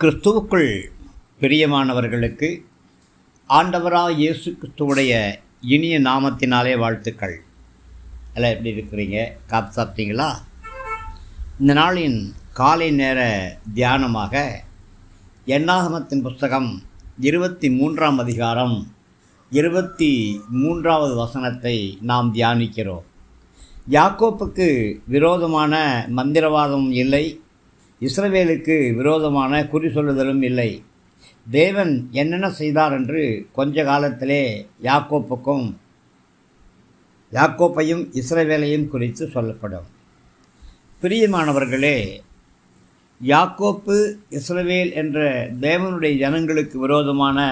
கிறிஸ்துவுக்குள் பிரியமானவர்களுக்கு ஆண்டவராக இயேசு கிறிஸ்துவுடைய இனிய நாமத்தினாலே வாழ்த்துக்கள். எல்லாம் எப்படி இருக்கிறீங்க? சாப்பிட்டீங்களா? இந்த நாளின் காலை நேர தியானமாக என்னாகமத்தின் புஸ்தகம் 23ஆம் அதிகாரம் 23வது வசனத்தை நாம் தியானிக்கிறோம். யாக்கோப்புக்கு விரோதமான மந்திரவாதமும் இல்லை, இஸ்ரவேலுக்கு விரோதமான குறி சொல்லுதலும் இல்லை. தேவன் என்னென்ன செய்தார் என்று கொஞ்ச காலத்திலே யாக்கோப்பையும் இஸ்ரவேலையும் குறித்து சொல்லப்படும். பிரியமானவர்களே, யாக்கோப்பு இஸ்ரவேல் என்ற தேவனுடைய ஜனங்களுக்கு விரோதமான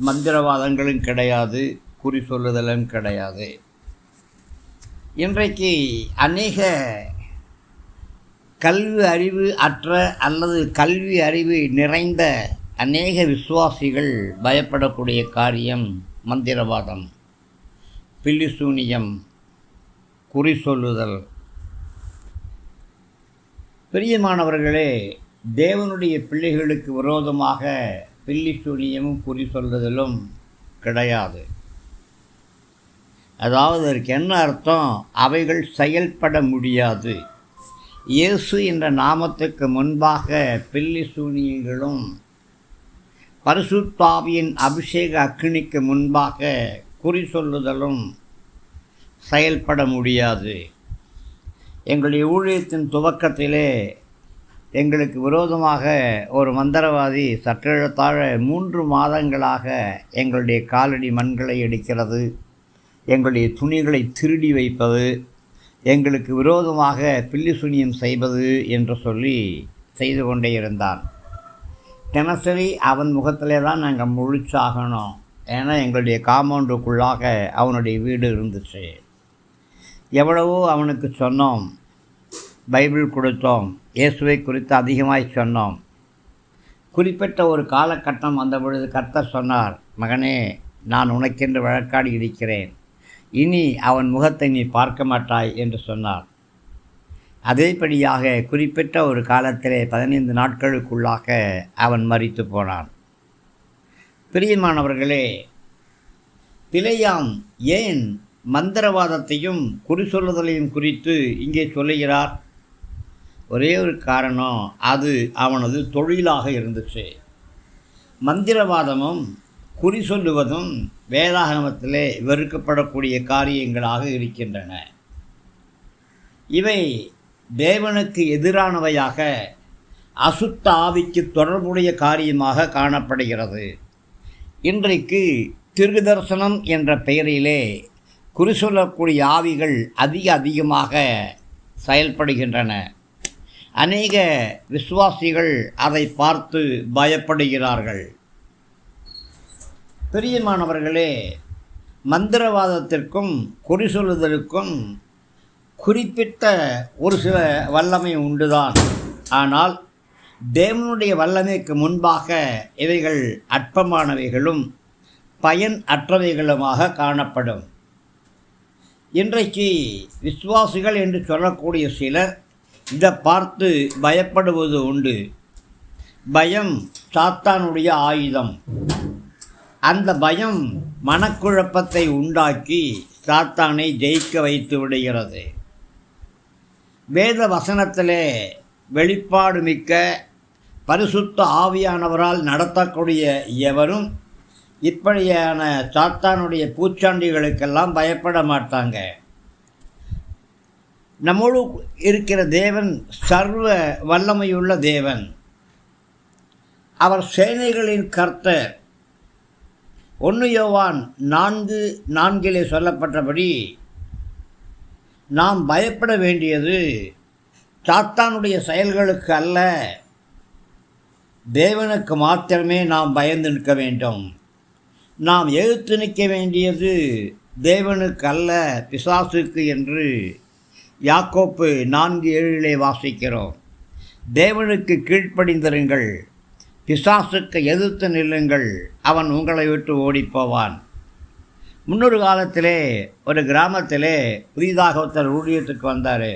மந்திரவாதங்களும் கிடையாது, குறி சொல்லுதலும் கிடையாது. இன்றைக்கு அநேக கல்வி அறிவு அற்ற அல்லது கல்வி அறிவு நிறைந்த அநேக விசுவாசிகள் பயப்படக்கூடிய காரியம் மந்திரவாதம், பில்லிசூனியம், குறி சொல்லுதல். பிரியமானவர்களே, தேவனுடைய பிள்ளைகளுக்கு விரோதமாக பில்லிசூனியமும் குறி சொல்லுதலும் கிடையாது. அதாவது அதற்கு என்ன அர்த்தம்? அவைகள் செயல்பட முடியாது. இயேசு என்ற நாமத்துக்கு முன்பாக பில்லிசூனியங்களும் பரிசுத்த ஆவியின் அபிஷேக அக்கினிக்கு முன்பாக குறி சொல்லுதலும் செயல்பட முடியாது. எங்களுடைய ஊழியத்தின் துவக்கத்திலே எங்களுக்கு விரோதமாக ஒரு மந்திரவாதி சற்றெழுத்தாழ 3 மாதங்களாக எங்களுடைய காலடி மண்களை எடுக்கிறது, எங்களுடைய துணிகளை திருடி வைப்பது, எங்களுக்கு விரோதமாக பில்லிசூனியம் செய்வது என்று சொல்லி செய்து கொண்டே இருந்தான். தினசரி அவன் முகத்திலே தான் நாங்கள் முழிச்சாகணும். ஏன்னா எங்களுடைய காம்பவுண்டுக்குள்ளாக அவனுடைய வீடு இருந்துச்சு. எவ்வளவோ அவனுக்கு சொன்னோம், பைபிள் கொடுத்தோம், இயேசுவை குறித்து அதிகமாய் சொன்னோம். குறிப்பிட்ட ஒரு காலகட்டம் வந்த பொழுது கர்த்தர் சொன்னார், மகனே, நான் உனக்கென்று வழக்காடி இருக்கிறேன், இனி அவன் முகத்தை நீ பார்க்க மாட்டாய் என்று சொன்னார். அதேபடியாக குறிப்பிட்ட ஒரு காலத்திலே 15 நாட்களுக்குள்ளாக அவன் மரித்து போனான். பிரியமானவர்களே, பிலேயாம் ஏன் மந்திரவாதத்தையும் குறி சொல்லுதலையும் குறித்து இங்கே சொல்லுகிறார்? ஒரே ஒரு காரணம், அது அவனது தொழிலாக இருந்துச்சு. மந்திரவாதமும் குறி சொல்லுவதும் வேதாகமத்திலே வெறுக்கப்படக்கூடிய காரியங்களாக இருக்கின்றன. இவை தேவனுக்கு எதிரானவையாக, அசுத்த ஆவிக்கு தொடர்புடைய காரியமாக காணப்படுகிறது. இன்றைக்கு தீர்க்கதரிசனம் என்ற பெயரிலே குறி சொல்லக்கூடிய ஆவிகள் அதிகமாக செயல்படுகின்றன. அநேக விசுவாசிகள் அதை பார்த்து பயப்படுகிறார்கள். பிரியமானவர்களே, மந்திரவாதத்திற்கும் குறி சொல்லுதலுக்கும் குறிப்பிட்ட ஒரு சில வல்லமை உண்டுதான். ஆனால் தேவனுடைய வல்லமைக்கு முன்பாக இவைகள் அற்பமானவைகளும் பயன் அற்றவைகளுமாக காணப்படும். இன்றைக்கு விசுவாசிகள் என்று சொல்லக்கூடிய சிலர் இதை பார்த்து பயப்படுவது உண்டு. பயம் சாத்தானுடைய ஆயுதம். அந்த பயம் மனக்குழப்பத்தை உண்டாக்கி சாத்தானை ஜெயிக்க வைத்து விடுகிறது. வேத வசனத்திலே வெளிப்பாடு மிக்க பரிசுத்த ஆவியானவரால் நடத்தக்கூடிய எவரும் இப்படியான சாத்தானுடைய பூச்சாண்டிகளுக்கெல்லாம் பயப்பட மாட்டாங்க. நம்மோடு இருக்கிற தேவன் சர்வ வல்லமையுள்ள தேவன். அவர் சேனைகளின் கர்த்தர். 1 யோவான் 4:4 சொல்லப்பட்டபடி நாம் பயப்பட வேண்டியது சாத்தானுடைய செயல்களுக்கு அல்ல, தேவனுக்கு மாத்திரமே நாம் பயந்து நிற்க வேண்டும். நாம் எதிர்த்து நிற்க வேண்டியது தேவனுக்கு அல்ல, பிசாசுக்கு என்று யாக்கோப்பு 4:7 வாசிக்கிறோம். தேவனுக்கு கீழ்ப்படிந்திருங்கள், பிசாசுக்கு எதிர்த்து நில்லுங்கள், அவன் உங்களை விட்டு ஓடிப்போவான். முன்னொரு காலத்திலே ஒரு கிராமத்திலே புதிதாக ஒருத்தர் ஊழியத்துக்கு வந்தார்.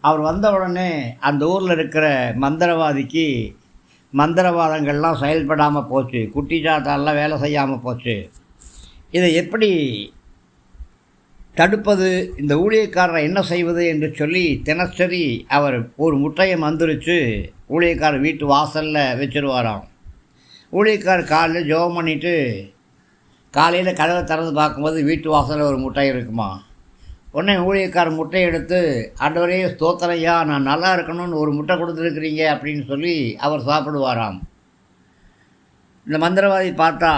அவர் வந்த உடனே அந்த ஊரில் இருக்கிற மந்திரவாதிக்கு மந்திரவாதங்கள்லாம் செயல்படாமல் போச்சு, குட்டி சாத்தாலாம் வேலை செய்யாமல் போச்சு. இதை எப்படி தடுப்பது, இந்த ஊழியக்காரரை என்ன செய்வது என்று சொல்லி தினசரி அவர் ஒரு முட்டையை மந்திரிச்சு ஊழியக்காரர் வீட்டு வாசலில் வச்சுருவாராம். ஊழியக்காரர் காலையில் ஜெபம் பண்ணிவிட்டு காலையில் கதவை திறந்து பார்க்கும்போது வீட்டு வாசலில் ஒரு முட்டை இருக்குமா. உடனே ஊழியக்காரர் முட்டையை எடுத்து, ஆண்டவரே ஸ்தோத்திரையா, நான் நல்லா இருக்கணும்னு ஒரு முட்டை கொடுத்துருக்குறீங்க அப்படின்னு சொல்லி அவர் சாப்பிடுவாராம். இந்த மந்திரவாதி பார்த்தா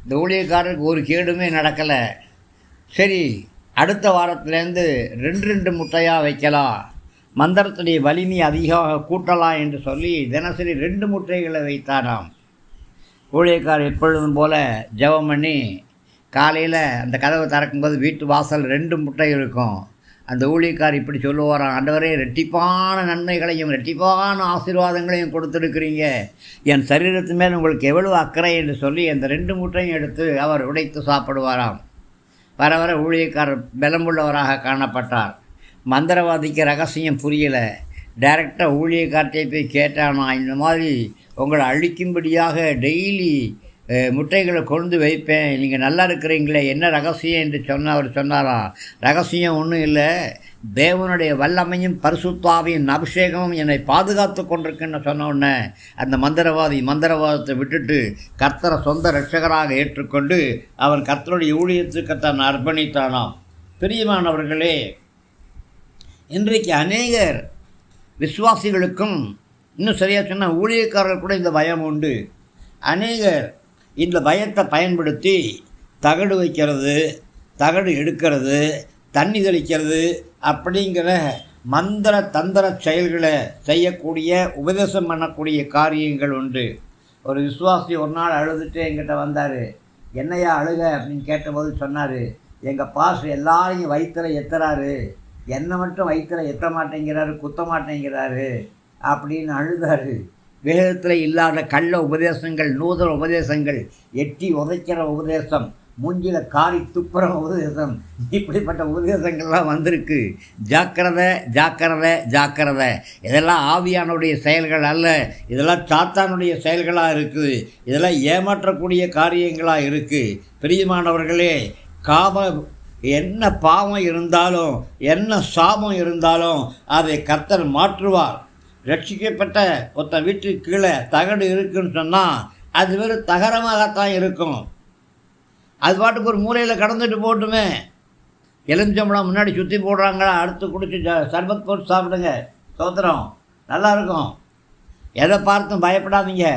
இந்த ஊழியக்காரருக்கு ஒரு கேடுமே நடக்கலை. சரி, அடுத்த வாரத்துலேருந்து 2 முட்டையாக வைக்கலாம், மந்திரத்துடைய வலிமை அதிகமாக கூட்டலாம் என்று சொல்லி தினசரி 2 முட்டைகளை வைத்தாராம். ஊழியக்காரர் எப்பொழுதும் போல் ஜெபம் பண்ணி காலையில் அந்த கதவை திறக்கும்போது வீட்டு வாசல் 2 முட்டை இருக்கும். அந்த ஊழியக்காரர் இப்படி சொல்லுவாராம், ஆண்டவரே ரெட்டிப்பான நன்மைகளையும் ரெட்டிப்பான ஆசீர்வாதங்களையும் கொடுத்துருக்கிறீங்க, என் சரீரத்து மேல் உங்களுக்கு எவ்வளவு அக்கறை என்று சொல்லி அந்த 2 முட்டையும் எடுத்து அவர் உடைத்து சாப்பிடுவாராம். வர வர ஊழியக்காரர் பலமுள்ளவராக காணப்பட்டார். மந்திரவாதிக்கு ரகசியம் புரியலை. டைரெக்டாக ஊழியக்கார்ட்டே போய் கேட்டானா, இந்த மாதிரி உங்களை அழிக்கும்படியாக டெய்லி முட்டைகளை கொண்டு வைப்பேன், நீங்கள் நல்லா இருக்கிறீங்களே, என்ன ரகசியம் என்று அவர் சொன்னாராம். ரகசியம் ஒன்றும் இல்லை, தேவனுடைய வல்லமையும் பரிசுத்தாவியின் அபிஷேகமும் என்னை பாதுகாத்து கொண்டிருக்குன்னு சொன்ன உடனே அந்த மந்திரவாதத்தை விட்டுட்டு கர்த்தரை சொந்த இரட்சகராக ஏற்றுக்கொண்டு அவன் கர்த்தருடைய ஊழியத்துக்கு தான் அர்ப்பணித்தானாம். பிரியமானவர்களே, இன்றைக்கு அநேகர் விசுவாசிகளுக்கும், இன்னும் சரியாக சொன்னால் ஊழியக்காரர்கள் கூட இந்த பயம் உண்டு. அநேகர் இந்த பயத்தை பயன்படுத்தி தகடு வைக்கிறது, தகடு எடுக்கிறது, தண்ணி தெளிக்கிறது அப்படிங்கிற மந்திர தந்திர செயல்களை செய்யக்கூடிய, உபதேசம் பண்ணக்கூடிய காரியங்கள் உண்டு. ஒரு விசுவாசி ஒரு நாள் அழுதுட்டு என்கிட்ட வந்தார். என்னையா அழுக அப்படின்னு கேட்டபோது சொன்னார், எங்கள் பாஸ் எல்லாரையும் வயிற்றில் எத்துறாரு, என்னை மட்டும் வயிற்றில் எத்த மாட்டேங்கிறாரு, குத்த மாட்டேங்கிறாரு அப்படின்னு அழுதார். வேதத்தில் இல்லாத கள்ள உபதேசங்கள், நூதன உபதேசங்கள், எட்டி உதைக்கிற உபதேசம், மூஞ்சில காரி துப்புற உபதேசம், இப்படிப்பட்ட உபதேசங்கள்லாம் வந்திருக்கு. ஜாக்கிரதை ஜாக்கிரதை ஜாக்கிரதை. இதெல்லாம் ஆவியானுடைய செயல்கள் அல்ல, இதெல்லாம் சாத்தானுடைய செயல்களாக இருக்குது, இதெல்லாம் ஏமாற்றக்கூடிய காரியங்களாக இருக்குது. பிரியமானவர்களே, என்ன பாவம் இருந்தாலும் என்ன சாபம் இருந்தாலும் அதை கர்த்தர் மாற்றுவார். ரட்சிக்கப்பட்ட ஒருத்தன் வீட்டுக்கு கீழே தகடு இருக்குன்னு சொன்னால் அது வெறும் தகரமாகத்தான் இருக்கும். அது பாட்டுக்கு ஒரு மூலையில் கடந்துட்டு போட்டுமே. எலுமிச்சம்பழம் முன்னாடி சுற்றி போடுறாங்களா, அடுத்து குடிச்சு சர்பத் போட்டு சாப்பிடுங்க, ஸ்தோத்திரம், நல்லாயிருக்கும். எதை பார்த்தும் பயப்படாதீங்க,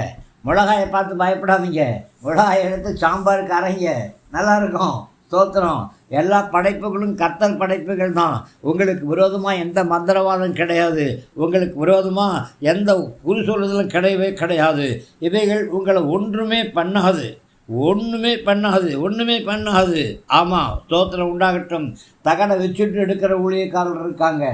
மிளகாயை பார்த்து பயப்படாதீங்க, மிளகாயை எடுத்து சாம்பாருக்கு அரைங்க, நல்லாயிருக்கும், ஸ்தோத்திரம். எல்லா படைப்புகளும் கர்த்தர் படைப்புகள் தான். உங்களுக்கு விரோதமாக எந்த மந்திரவாதம் கிடையாது, உங்களுக்கு விரோதமாக எந்த குறி சொல்லுதலும் கிடையவே கிடையாது. இவைகள் உங்களை ஒன்றுமே பண்ணாது. ஆமாம், ஸ்தோத்திரம் உண்டாகட்டும். தகடை வச்சுட்டு எடுக்கிற ஊழியக்காரர்கள் இருக்காங்க,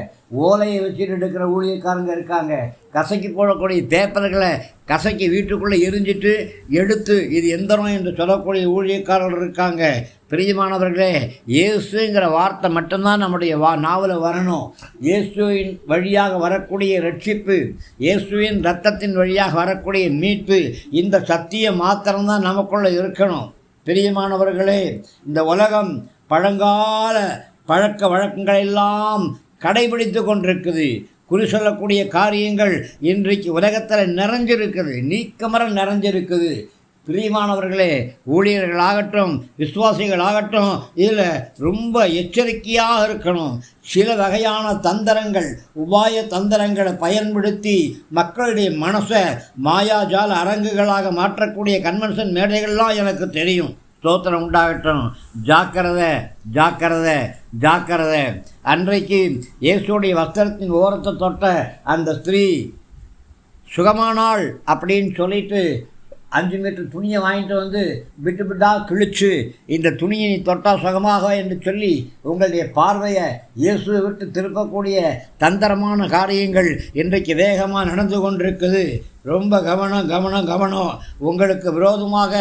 ஓலையை வச்சுட்டு எடுக்கிற ஊழியக்காரங்க இருக்காங்க, கசக்கி போடக்கூடிய பேப்பர்களை கசக்கி வீட்டுக்குள்ளே எரிஞ்சிட்டு எடுத்து இது எந்திரம் என்று சொல்லக்கூடிய ஊழியக்காரர்கள் இருக்காங்க. பிரியமானவர்களே, இயேசுங்கிற வார்த்தை மட்டும்தான் நம்முடைய நாவில் வரணும். இயேசுவின் வழியாக வரக்கூடிய ரட்சிப்பு, இயேசுவின் இரத்தத்தின் வழியாக வரக்கூடிய மீட்பு, இந்த சத்தியம் மாத்திரம்தான் நமக்குள்ளே இருக்கணும். பிரியமானவர்களே, இந்த உலகம் பழங்கால பழக்க வழக்கங்களெல்லாம் கடைபிடித்து கொண்டிருக்குது. குறி சொல்லக்கூடிய காரியங்கள் இன்றைக்கு உலகத்தில் நிறைஞ்சிருக்குது, நீக்கமர நிறைஞ்சிருக்குது. பிரியமானவர்களே, ஊழியர்களாகட்டும் விசுவாசிகளாகட்டும் இதில் ரொம்ப எச்சரிக்கையாக இருக்கணும். சில வகையான தந்திரங்கள், உபாய தந்திரங்களை பயன்படுத்தி மக்களுடைய மனசை மாயாஜால அரங்குகளாக மாற்றக்கூடிய கன்வென்ஷன் மேடைகள்லாம் எனக்கு தெரியும். ஸ்தோத்திரம் உண்டாகட்டும். ஜாக்கிரதை ஜாக்கிரதை ஜாக்கிரதை. அன்றைக்கு இயேசுடைய வஸ்திரத்தின் ஓரத்தை தொட்ட அந்த ஸ்திரீ சுகமானாள் அப்படின்னு சொல்லிட்டு 5 மீட்டர் துணியை வாங்கிட்டு வந்து விட்டுவிட்டால் கிழிச்சு, இந்த துணியை நீ தொட்டா சுகமாக என்று சொல்லி உங்களுடைய பார்வையை இயேசுவை விட்டு திருப்பக்கூடிய தந்திரமான காரியங்கள் இன்றைக்கு வேகமாக நடந்து கொண்டிருக்குது. ரொம்ப கவனம் கவனம் கவனம். உங்களுக்கு விரோதமாக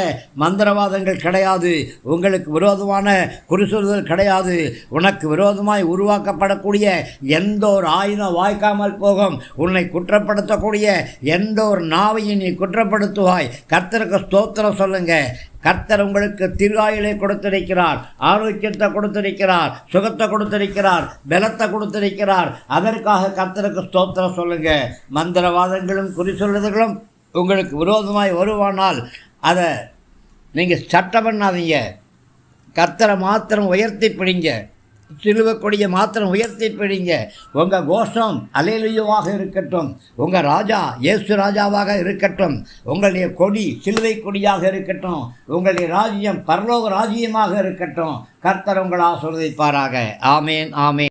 மந்திரவாதங்கள் கிடையாது, உங்களுக்கு விரோதமான குறிசொல்கள் கிடையாது. உனக்கு விரோதமாய் உருவாக்கப்படக்கூடிய எந்த ஒரு ஆயுதம் வாய்க்காமல் போகும். உன்னை குற்றப்படுத்தக்கூடிய எந்த ஒரு நாவையும் நீ குற்றப்படுத்துவாய். கர்த்தருக்கு ஸ்தோத்திரம் சொல்லுங்க. கர்த்தர் உங்களுக்கு தீர்காயுளை கொடுத்திருக்கிறார், ஆரோக்கியத்தை கொடுத்திருக்கிறார், சுகத்தை கொடுத்திருக்கிறார், பலத்தை கொடுத்திருக்கிறார். அதற்காக கர்த்தருக்கு ஸ்தோத்திரம் சொல்லுங்க. மந்திரவாதங்களும் குறி சொல்லுதல்களும் உங்களுக்கு விரோதமாய் வருவானால் அதை நீங்கள் சட்டம் பண்ணாதீங்க. கர்த்தரை மாத்திரம் உயர்த்தி பிடிங்க, சிலுவை கொடியை மாத்திரம் உயர்த்தி பிடிங்க. உங்கள் கோஷம் அல்லேலூயாவாக இருக்கட்டும், உங்கள் ராஜா இயேசு ராஜாவாக இருக்கட்டும், உங்களுடைய கொடி சிலுவை கொடியாக இருக்கட்டும், உங்களுடைய ராஜ்யம் பரலோக ராஜ்யமாக இருக்கட்டும். கர்த்தர் உங்களை ஆசீர்வதிப்பாராக. ஆமேன் ஆமேன்.